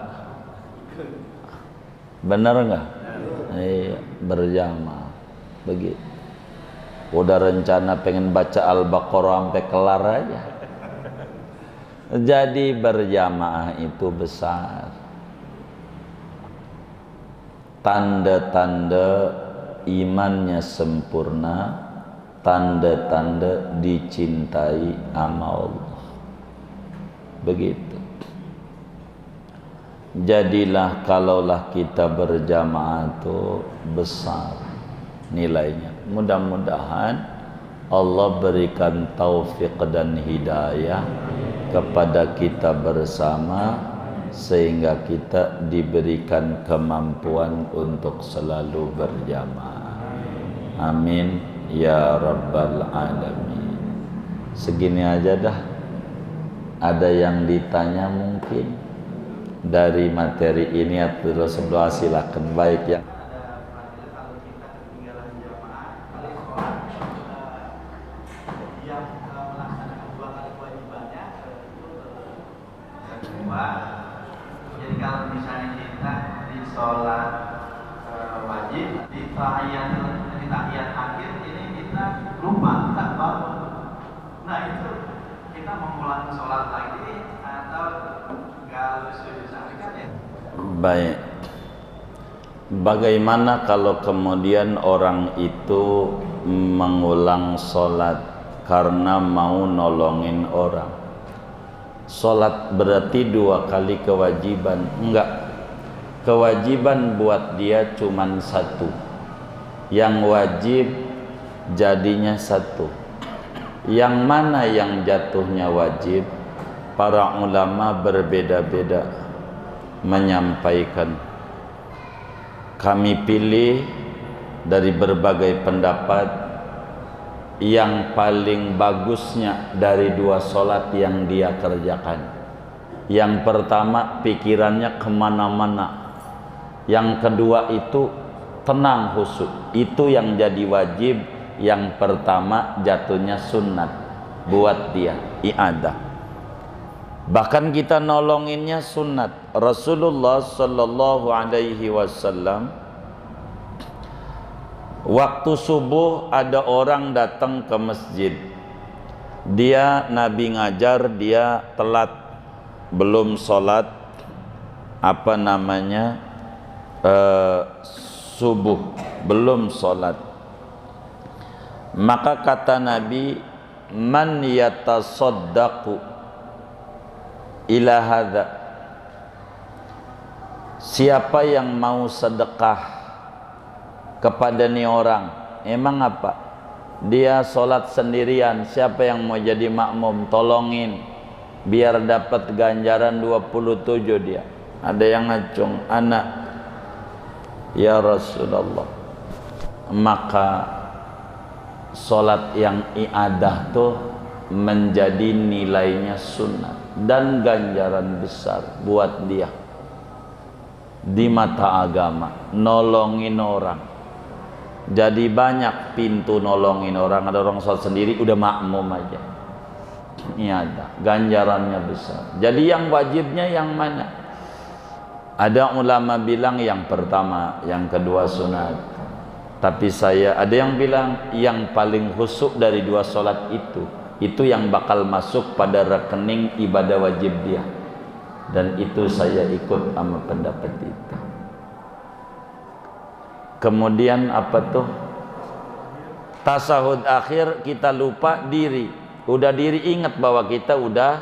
Bener enggak? Iya, berjamaah. Begitu. Udah rencana pengen baca Al-Baqarah sampai kelar aja. Jadi berjamaah itu besar. Tanda-tanda imannya sempurna, tanda-tanda dicintai sama Allah. Begitu. Jadilah kalaulah kita berjamaah itu besar nilainya. Mudah-mudahan Allah berikan taufik dan hidayah kepada kita bersama sehingga kita diberikan kemampuan untuk selalu berjamaah. Amin ya rabbal alamin. Segini aja dah. Ada yang ditanya mungkin dari materi ini atau doa silakan. Baik ya. Jadi kalau misalnya kita di sholat wajib di tahiyat akhir ini kita lupa tak bangun. Nah itu kita mengulang sholat lagi atau kalau sujud sahwi kan ya? Baik. Bagaimana kalau kemudian orang itu mengulang sholat karena mau nolongin orang? Sholat berarti 2 kali kewajiban? Enggak. Kewajiban buat dia cuman 1. Yang wajib jadinya 1. Yang mana yang jatuhnya wajib? Para ulama berbeda-beda menyampaikan. Kami pilih dari berbagai pendapat yang paling bagusnya dari 2 sholat yang dia kerjakan. Yang pertama pikirannya kemana-mana. Yang kedua itu tenang khusyuk. Itu yang jadi wajib. Yang pertama jatuhnya sunnat buat dia, i'adah. Bahkan kita nolonginnya sunat. Rasulullah sallallahu alaihi wasallam waktu subuh ada orang datang ke masjid. Dia Nabi ngajar, dia telat, belum sholat subuh, belum sholat. Maka kata Nabi, man yatasaddaqu ila hadza, siapa yang mau sedekah kepada ni orang? Emang apa? dia sholat sendirian, siapa yang mau jadi makmum, tolongin biar dapat ganjaran 27 dia. Ada yang ngacung, anak ya Rasulullah. Maka sholat yang iadah tuh menjadi nilainya sunnah dan ganjaran besar buat dia di mata agama, nolongin orang. Jadi banyak pintu nolongin orang. Ada orang sholat sendiri udah makmum aja, iadah, ganjarannya besar. Jadi yang wajibnya yang mana? Ada ulama bilang yang pertama, yang kedua sunat. Tapi ada yang bilang yang paling khusyuk dari dua sholat itu yang bakal masuk pada rekening ibadah wajib dia. Dan itu saya ikut sama pendapat itu. Kemudian apa tuh? Tasahud akhir kita lupa diri. Udah diri ingat bahwa kita udah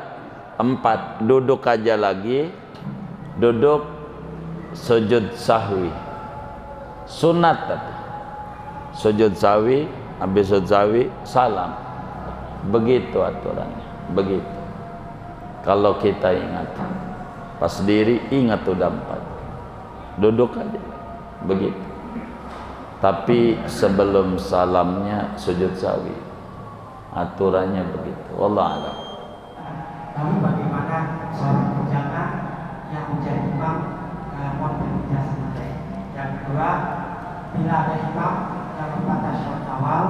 4. Duduk aja lagi. Duduk sujud sahwi. Sunat. Sujud sahwi, habis sujud sahwi salam. Begitu aturannya. Begitu. Kalau kita ingat. Pas diri ingat udah 4. Duduk aja. Begitu. Tapi sebelum salamnya sujud sahwi. Aturannya begitu. Wallahu a'lam. Lalu bagaimana sholat bujangan yang menjadi imam modernitas selesai? Yang kedua, bila ada imam yang lupa tasyahud awal,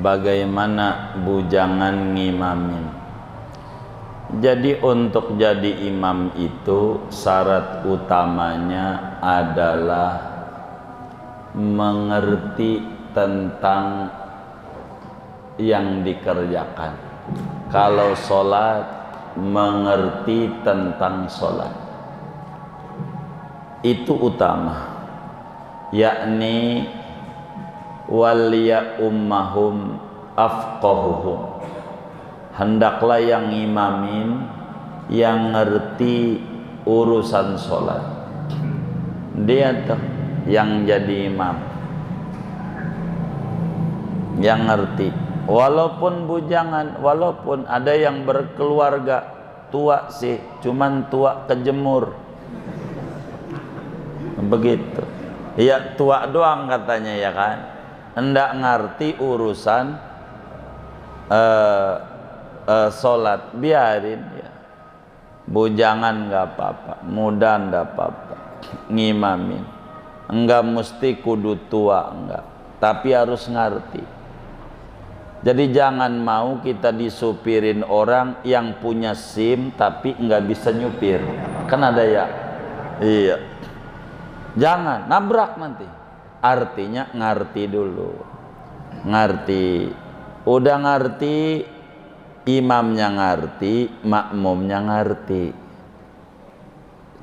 bagaimana bujangan ngimamin? Jadi untuk jadi imam itu syarat utamanya adalah mengerti tentang yang dikerjakan. Kalau sholat, mengerti tentang sholat. Itu utama. Yakni waliya ummahum afqahuhum. Hendaklah yang imamin yang ngerti urusan sholat. Dia tuh yang jadi imam, yang ngerti. Walaupun bujangan, walaupun ada yang berkeluarga, tua sih, cuman tua kejemur. Begitu. Ya tua doang katanya ya kan. Hendak ngerti urusan sholat, biarin ya. Bujangan nggak apa-apa, muda nggak apa-apa, ngimamin. Enggak mesti kudu tua, enggak, tapi harus ngerti. Jadi jangan mau kita disupirin orang yang punya SIM tapi nggak bisa nyupir. Kan ada ya? Iya. Jangan nabrak nanti. Artinya ngerti dulu. Ngerti. Udah ngerti, imamnya ngerti, makmumnya ngerti.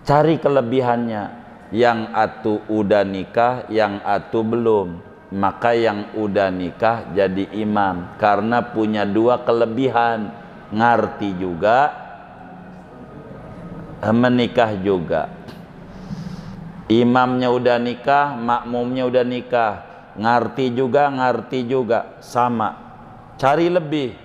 Cari kelebihannya. Yang atu udah nikah, yang atu belum. Maka yang udah nikah jadi imam karena punya 2 kelebihan, ngerti juga, menikah juga. Imamnya udah nikah, makmumnya udah nikah, ngerti juga, sama. Cari lebih.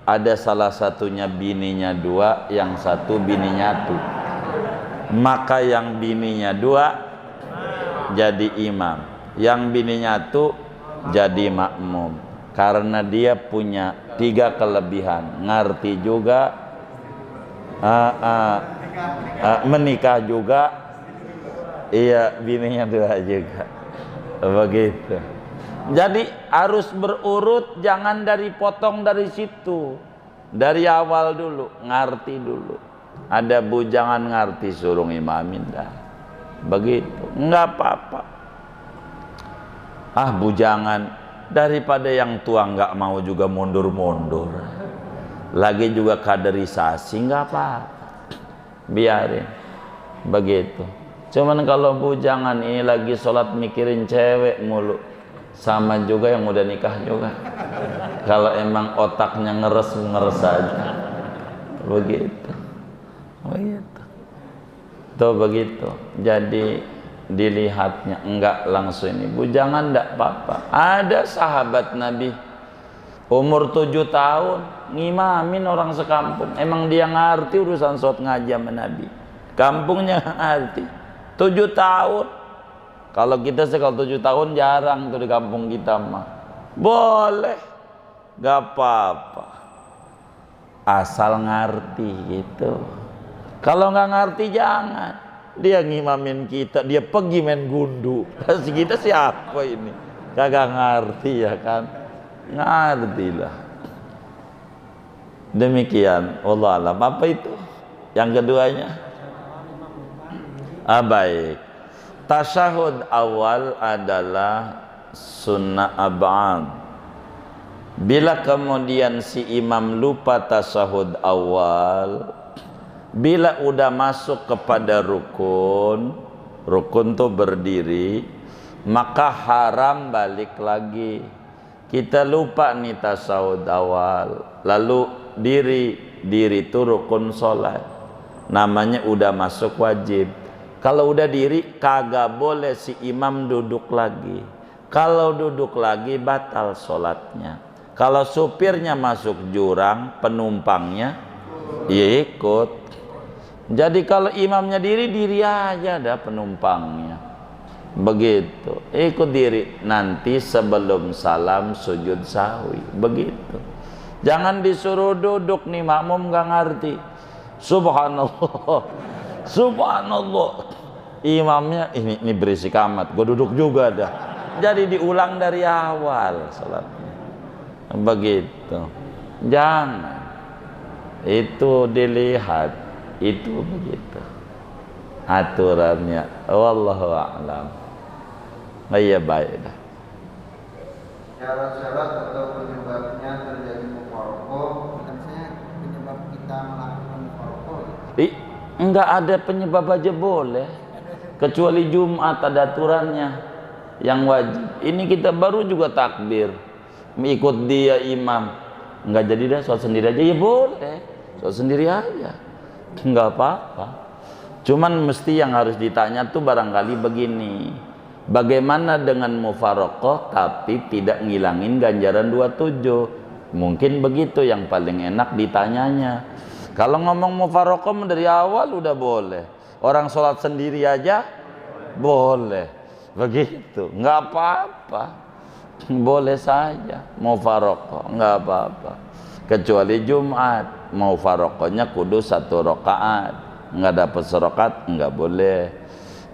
Ada salah satunya bininya 2, yang satu bininya 1. Maka yang bininya 2 jadi imam, yang bininya tuh jadi makmum, karena dia punya 3 kelebihan, ngerti juga, menikah juga, iya bininya 2 juga, begitu. Jadi harus berurut, jangan potong dari situ, dari awal dulu, ngerti dulu. Ada bujangan ngerti suruh imamin dah, begitu, nggak apa-apa. Bujangan, daripada yang tua nggak mau juga mundur-mundur, lagi juga kaderisasi, nggak apa-apa, biarin begitu. Cuman kalau bujangan ini lagi sholat mikirin cewek mulu, sama juga yang udah nikah juga. Kalau emang otaknya ngeres aja, begitu. Tuh begitu. Jadi dilihatnya, enggak langsung ini bujangan, enggak apa-apa. Ada sahabat Nabi umur 7 tahun ngimamin orang sekampung. Emang dia ngerti urusan sholat ngaji sama Nabi? Kampungnya ngerti. 7 tahun. Kalau kita sih kalau 7 tahun jarang tuh di kampung kita mah. Boleh, gak apa-apa, asal ngerti gitu. Kalau nggak ngerti jangan. Dia ngimamin kita, dia pergi main gundu. Kasih kita siapa ini? Kagak ngerti ya kan? Ngertilah. Demikian, wallah alam. Apa itu? Yang keduanya? Baik. Tasyahud awal adalah sunnah ab'ad. Bila kemudian si imam lupa tasyahud awal, bila udah masuk kepada rukun tuh berdiri, maka haram balik lagi. Kita lupa nih tasyahud awal, lalu diri itu rukun sholat, namanya udah masuk wajib. Kalau udah diri kagak boleh si imam duduk lagi. Kalau duduk lagi batal sholatnya. Kalau supirnya masuk jurang, penumpangnya ikut. Jadi kalau imamnya diri aja ada penumpangnya. Begitu, ikut diri. Nanti sebelum salam sujud sahwi. Begitu. Jangan disuruh duduk nih, makmum gak ngerti. Subhanallah, subhanallah. Imamnya ini berisik amat, gue duduk juga dah. Jadi diulang dari awal salatnya. Begitu. Jangan. Itu dilihat. Itu begitu aturannya. Wallahu a'lam. Iya baik dah. Syarat-syarat atau penyebabnya terjadi mufaraqah, maksudnya penyebab kita melakukan mufaraqah. Enggak ada penyebab aja boleh, kecuali Jumat ada aturannya yang wajib. Ini kita baru juga takbir, ikut dia imam, enggak jadi dah sholat sendiri aja, ya boleh, sholat sendiri aja. Enggak apa-apa. Cuman mesti yang harus ditanya tuh barangkali begini, bagaimana dengan mufaraqah tapi tidak ngilangin ganjaran 27? Mungkin begitu yang paling enak ditanyanya. Kalau ngomong mufaraqah dari awal udah boleh, orang sholat sendiri aja boleh, begitu, enggak apa-apa, boleh saja mufaraqah, enggak apa-apa. Kecuali Jumat, mau faraqahnya kudu 1 rakaat, nggak dapat serokat nggak boleh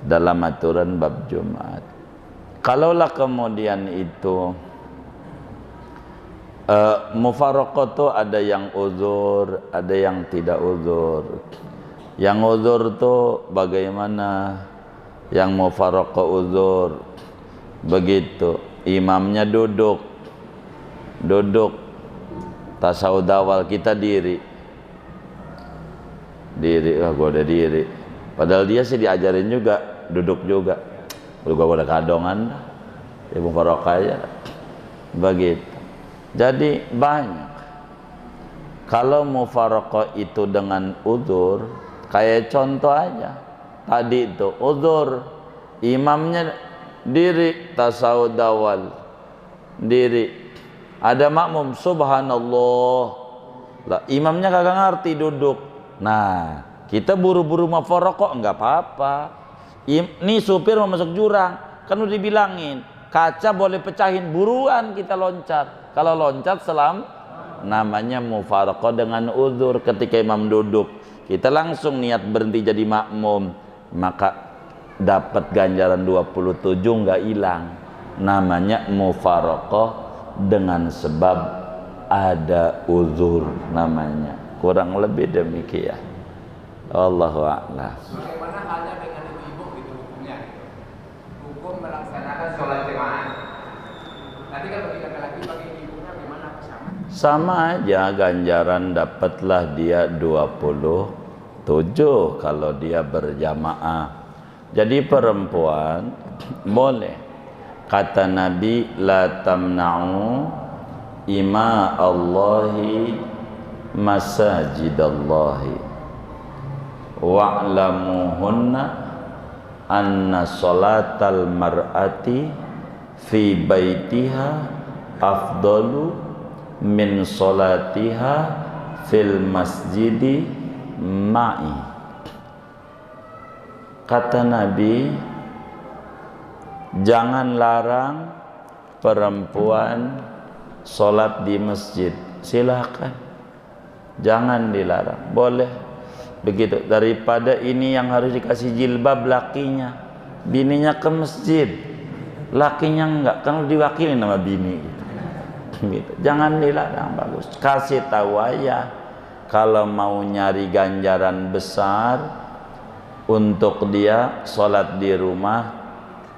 dalam aturan bab Jumat. Kalaulah kemudian itu mufaraqah tuh ada yang uzur, ada yang tidak uzur. Yang uzur tuh bagaimana? Yang mufaraqah uzur, begitu imamnya duduk tasawuf awal, kita diri, gua udah diri. Padahal dia sih diajarin juga, duduk juga. Gua udah kadongan, ibu mufaraqah ya. Begitu. Jadi banyak. Kalau mufaraqah itu dengan uzur, kayak contoh aja. Tadi itu uzur, imamnya diri tasawuf awal, diri. Ada makmum subhanallah, lah imamnya kagak ngerti duduk. Nah kita buru-buru mufaraqah enggak apa-apa. Ini supir mau masuk jurang, kan udah dibilangin kaca boleh pecahin, buruan kita loncat. Kalau loncat selam, namanya mufaraqah dengan uzur. Ketika imam duduk kita langsung niat berhenti jadi makmum, maka dapat ganjaran 27 enggak hilang. Namanya mufaraqah dengan sebab ada uzur, namanya. Kurang lebih demikian. Allahu a'lam. Bagaimana halnya dengan ibu-ibu gitu hukumnya? Hukum melaksanakan sholat jemaah. Nanti kan bagi laki-laki, bagi ibunya gimana? Sama aja, ganjaran dapatlah dia 27 kalau dia berjamaah. Jadi perempuan boleh. Kata Nabi, la tamna'u ima Allahi masajidallahi wa'lamuhunna anna sholatal mar'ati fi baitiha afdalu min sholatiha fil masjidi ma'i. Kata Nabi, jangan larang perempuan sholat di masjid. Silakan, jangan dilarang, boleh begitu. Daripada ini yang harus dikasih jilbab lakinya, bininya ke masjid, lakinya enggak, kan diwakili nama bini gitu. Jangan dilarang, bagus. Kasih tahu aja, kalau mau nyari ganjaran besar untuk dia sholat di rumah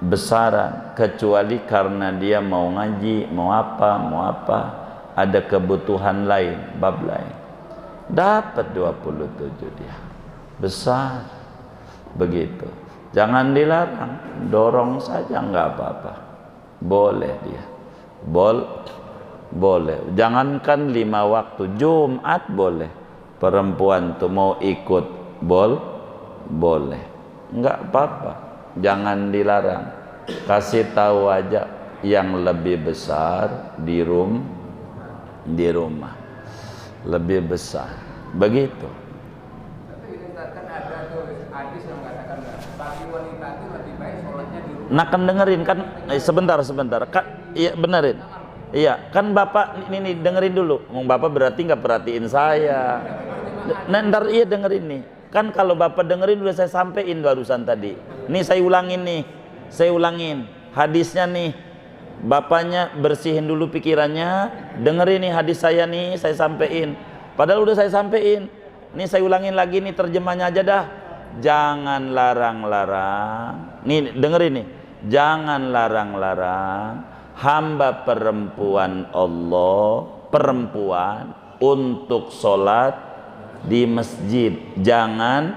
besaran, kecuali karena dia mau ngaji, mau apa, ada kebutuhan lain, bab lain, dapat 27 dia besar begitu. Jangan dilarang, dorong saja, nggak apa-apa, boleh dia, boleh. Jangankan 5 waktu, Jumat boleh. Perempuan tuh mau ikut boleh, nggak apa-apa, jangan dilarang. Kasih tahu aja yang lebih besar di rumah lebih besar begitu. Tapi kan ada tuh hadis yang mengatakan bagi wanita itu lebih baik sholatnya di rumah. Nah kan dengerin kan, sebentar kan, iya benerin. Iya kan Bapak ini dengerin dulu. Bapak berarti nggak perhatiin saya. Nah, ntar iya dengerin nih. Kan kalau Bapak dengerin udah saya sampein barusan tadi. Nih saya ulangin hadisnya nih. Bapaknya bersihin dulu pikirannya, dengerin nih hadis saya nih, saya sampein. Padahal udah saya sampein. Nih saya ulangin lagi nih, terjemahnya aja dah. Jangan larang-larang. Nih dengerin nih. Jangan larang-larang hamba perempuan Allah, perempuan untuk sholat di masjid. Jangan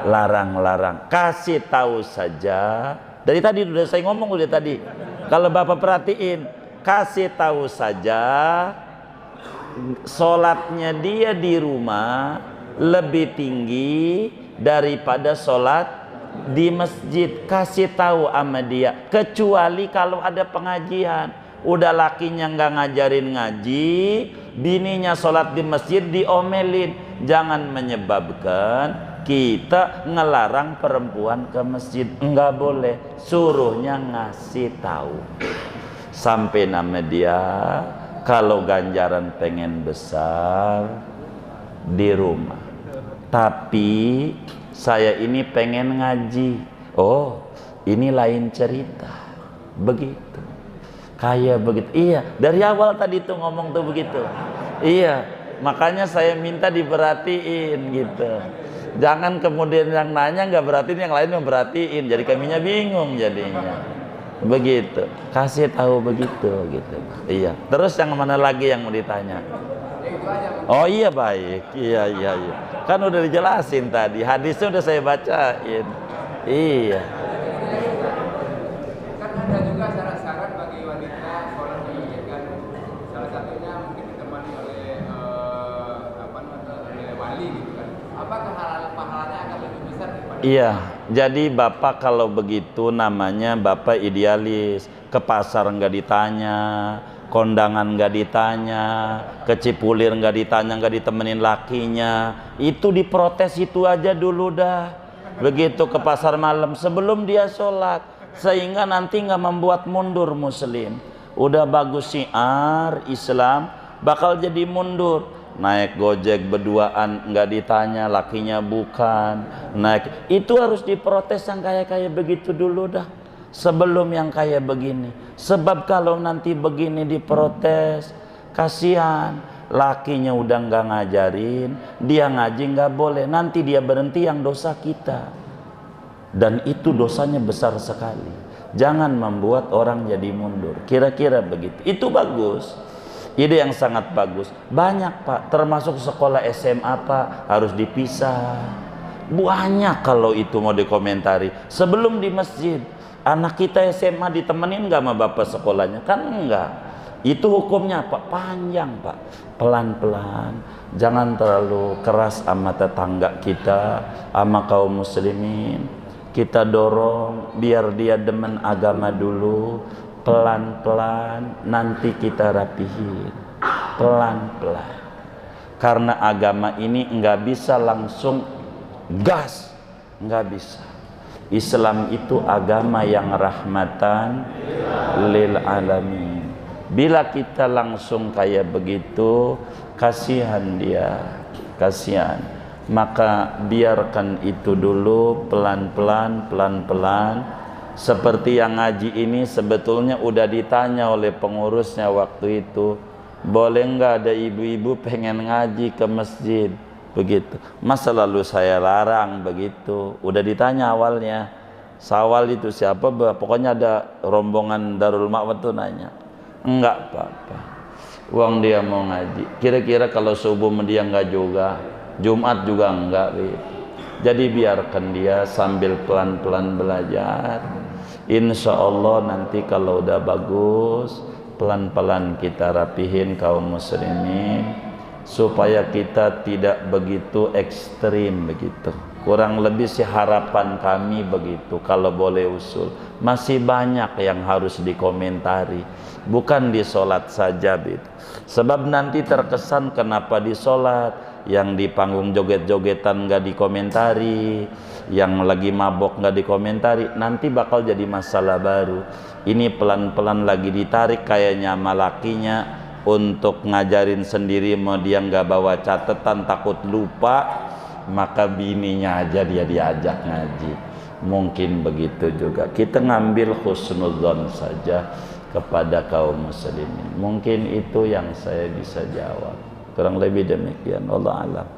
larang-larang. Kasih tahu saja. Dari tadi udah saya ngomong udah tadi. Kalau Bapak perhatiin, kasih tahu saja sholatnya dia di rumah lebih tinggi daripada sholat di masjid. Kasih tahu sama dia. Kecuali kalau ada pengajian, udah lakinya nggak ngajarin ngaji, bininya sholat di masjid diomelin. Jangan menyebabkan kita ngelarang perempuan ke masjid. Enggak boleh, suruhnya ngasih tahu sampai nama dia. Kalau ganjaran pengen besar di rumah, tapi saya ini pengen ngaji, oh ini lain cerita, begitu, kayak begitu. Iya, dari awal tadi tuh ngomong tuh begitu. Iya, makanya saya minta diperhatiin gitu. Jangan kemudian yang nanya nggak perhatiin, yang lain yang perhatiin, jadi kaminya bingung jadinya. Begitu, kasih tahu begitu gitu. Iya. Terus yang mana lagi yang mau ditanya? Oh iya baik, iya. Kan udah dijelasin tadi, hadisnya udah saya bacain. Iya. Kan ada juga syarat-syarat bagi wanita sholat di masjid kan. Salah satunya mungkin ditemani oleh oleh wali gitu kan. Apakah pahalanya akan lebih besar daripada? Iya, jadi Bapak kalau begitu namanya Bapak idealis. Ke pasar nggak ditanya, kondangan nggak ditanya, ke Cipulir nggak ditanya, nggak ditemenin lakinya. Itu diprotes itu aja dulu dah. Begitu ke pasar malam sebelum dia sholat, sehingga nanti nggak membuat mundur muslim. Udah bagus syiar Islam, bakal jadi mundur. Naik gojek berduaan nggak ditanya, lakinya bukan naik. Itu harus diprotes yang kayak begitu dulu dah, sebelum yang kayak begini. Sebab kalau nanti begini diprotes, kasihan, lakinya udah nggak ngajarin, dia ngaji nggak boleh, nanti dia berhenti, yang dosa kita, dan itu dosanya besar sekali. Jangan membuat orang jadi mundur, kira-kira begitu. Itu bagus, ide yang sangat bagus. Banyak Pak, termasuk sekolah SMA Pak, harus dipisah. Banyak kalau itu mau dikomentari. Sebelum di masjid, anak kita SMA ditemenin nggak sama bapak sekolahnya? Kan enggak. Itu hukumnya Pak, panjang Pak. Pelan-pelan, jangan terlalu keras sama tetangga kita, sama kaum muslimin. Kita dorong biar dia demen agama dulu, pelan-pelan, nanti kita rapihin, pelan-pelan. Karena agama ini enggak bisa langsung gas, enggak bisa. Islam itu agama yang rahmatan lil alamin. Bila kita langsung kayak begitu, kasihan dia, kasihan. Maka biarkan itu dulu, pelan-pelan, pelan-pelan. Seperti yang ngaji ini sebetulnya udah ditanya oleh pengurusnya waktu itu, boleh nggak ada ibu-ibu pengen ngaji ke masjid? Begitu. Masa lalu saya larang begitu? Udah ditanya awalnya. Sawal itu siapa? Pokoknya ada rombongan Darul Ma'wad tuh nanya. Enggak apa-apa. Uang dia mau ngaji. Kira-kira kalau subuh dia enggak juga, Jumat juga enggak. Jadi biarkan dia sambil pelan-pelan belajar. Insya Allah nanti kalau udah bagus, pelan-pelan kita rapihin kaum muslimin supaya kita tidak begitu ekstrim begitu. Kurang lebih sih harapan kami begitu. Kalau boleh usul, masih banyak yang harus dikomentari, bukan di sholat saja gitu. Sebab nanti terkesan kenapa di sholat yang di panggung joget-jogetan nggak dikomentari, yang lagi mabok nggak dikomentari, nanti bakal jadi masalah baru. Ini pelan-pelan lagi ditarik kayaknya sama lakinya untuk ngajarin sendiri, mau dia nggak bawa catatan takut lupa, maka bininya aja dia diajak ngaji. Mungkin begitu juga. Kita ngambil husnudzon saja kepada kaum muslimin. Mungkin itu yang saya bisa jawab. Kurang lebih demikian. Wallahu a'lam.